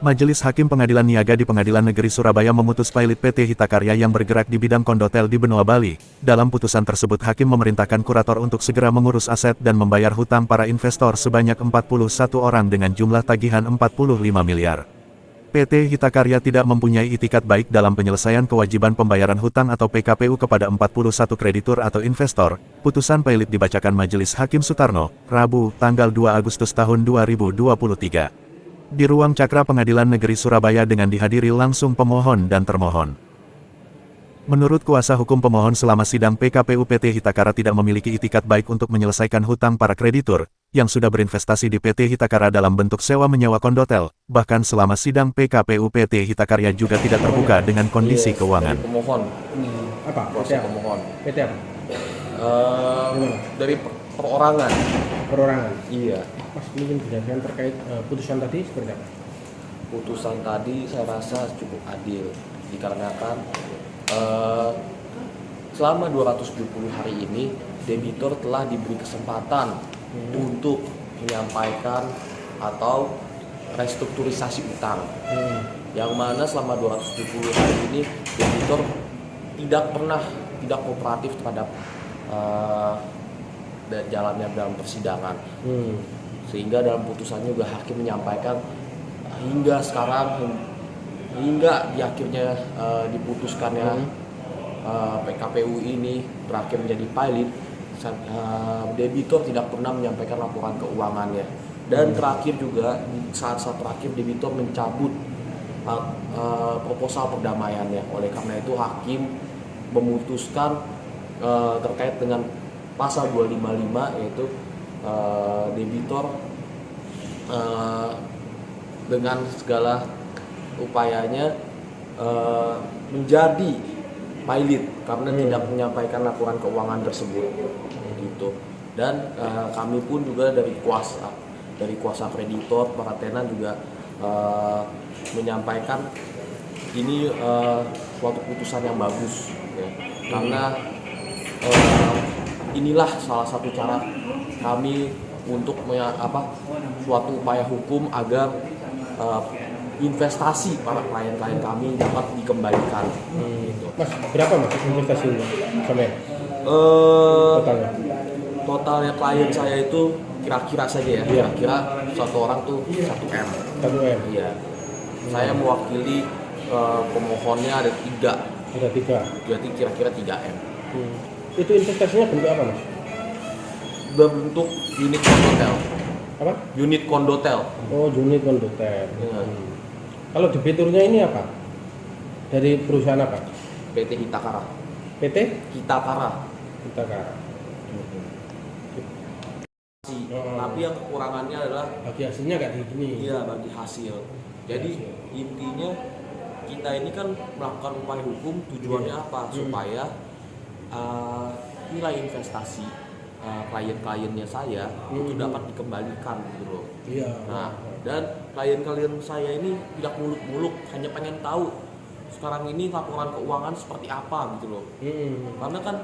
Majelis Hakim Pengadilan Niaga di Pengadilan Negeri Surabaya memutus pilot PT Hita Karya yang bergerak di bidang kondotel di benua Bali. Dalam putusan tersebut hakim memerintahkan kurator untuk segera mengurus aset dan membayar hutang para investor sebanyak 41 orang dengan jumlah tagihan 45 miliar. PT Hita Karya tidak mempunyai itikat baik dalam penyelesaian kewajiban pembayaran hutang atau PKPU kepada 41 kreditur atau investor. Putusan pilot dibacakan Majelis Hakim Sutarno, Rabu, tanggal 2 Agustus tahun 2023. Di ruang Cakra Pengadilan Negeri Surabaya dengan dihadiri langsung pemohon dan termohon. Menurut kuasa hukum pemohon selama sidang PKPU PT Hita Karya tidak memiliki itikat baik untuk menyelesaikan hutang para kreditur, yang sudah berinvestasi di PT Hita Karya dalam bentuk sewa menyewa kondotel, bahkan selama sidang PKPU PT Hita Karya juga tidak terbuka dengan kondisi keuangan. Pemohon. Apa? Proses pemohon. PT apa? Dari perorangan. Perorangan? Iya. Mas, mungkin penjelasan terkait putusan tadi seperti apa? Putusan tadi saya rasa cukup adil, dikarenakan selama 270 hari ini, debitur telah diberi kesempatan untuk menyampaikan atau restrukturisasi utang. Yang mana selama 270 hari ini, debitur tidak kooperatif terhadap jalannya dalam persidangan. Sehingga dalam putusannya juga hakim menyampaikan hingga sekarang, hingga di akhirnya diputuskannya PKPU ini berakhir menjadi pilot, debitur tidak pernah menyampaikan laporan keuangannya. Dan terakhir juga saat terakhir debitur mencabut proposal perdamaiannya. Oleh karena itu hakim memutuskan terkait dengan pasal 255, yaitu debitor dengan segala upayanya menjadi pilot karena tidak menyampaikan laporan keuangan tersebut gitu. Dan kami pun juga dari kuasa kreditor, para tenan juga menyampaikan ini suatu putusan yang bagus ya. Karena inilah salah satu cara kami untuk suatu upaya hukum agar investasi para klien-klien kami dapat dikembalikan. Gitu. Mas, berapa mas investasi ini sampai totalnya? Totalnya klien saya itu kira-kira saja ya, kira-kira satu orang tuh 1 M. 1 M. Iya. Saya mewakili pemohonnya ada 3. Ada 3. Berarti kira-kira 3 M. Itu investasinya bentuk apa mas? Berbentuk unit kondotel. Apa? Unit kondotel. Oh, unit kondotel. Ya. Kalau debiturnya ini apa? Dari perusahaan apa? PT Hita Karya. PT Hita Karya. Hita Karya. Tapi yang kekurangannya adalah bagi hasilnya nggak di gini. Iya, bagi hasil. Jadi intinya kita ini kan melakukan upaya hukum, tujuannya apa? Supaya nilai investasi klien-kliennya saya itu dapat dikembalikan gitu loh. Iya. Nah, dan klien-klien saya ini tidak muluk-muluk, hanya pengen tahu sekarang ini laporan keuangan seperti apa gitu loh. Karena kan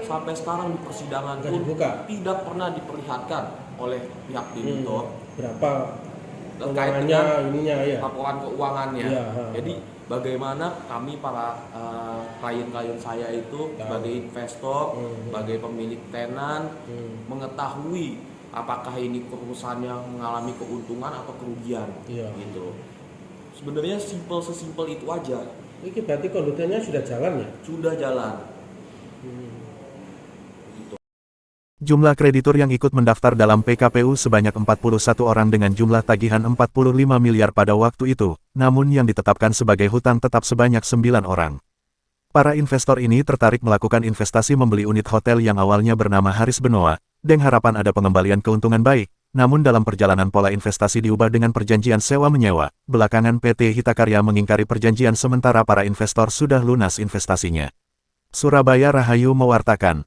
sampai sekarang di persidangan pun tidak pernah diperlihatkan oleh pihak debitur berapa terkait dengan laporan keuangannya. Iya. Jadi bagaimana kami para klien-klien saya itu sebagai investor, sebagai pemilik tenan mengetahui apakah ini perusahaannya mengalami keuntungan atau kerugian gitu. Sebenarnya sesimpel itu aja. Ini berarti kondotelnya sudah jalan ya? Sudah jalan. Jumlah kreditur yang ikut mendaftar dalam PKPU sebanyak 41 orang dengan jumlah tagihan 45 miliar pada waktu itu, namun yang ditetapkan sebagai hutang tetap sebanyak 9 orang. Para investor ini tertarik melakukan investasi membeli unit hotel yang awalnya bernama Haris Benoa, dengan harapan ada pengembalian keuntungan baik, namun dalam perjalanan pola investasi diubah dengan perjanjian sewa-menyewa. Belakangan PT Hita Karya mengingkari perjanjian sementara para investor sudah lunas investasinya. Surabaya Rahayu mewartakan.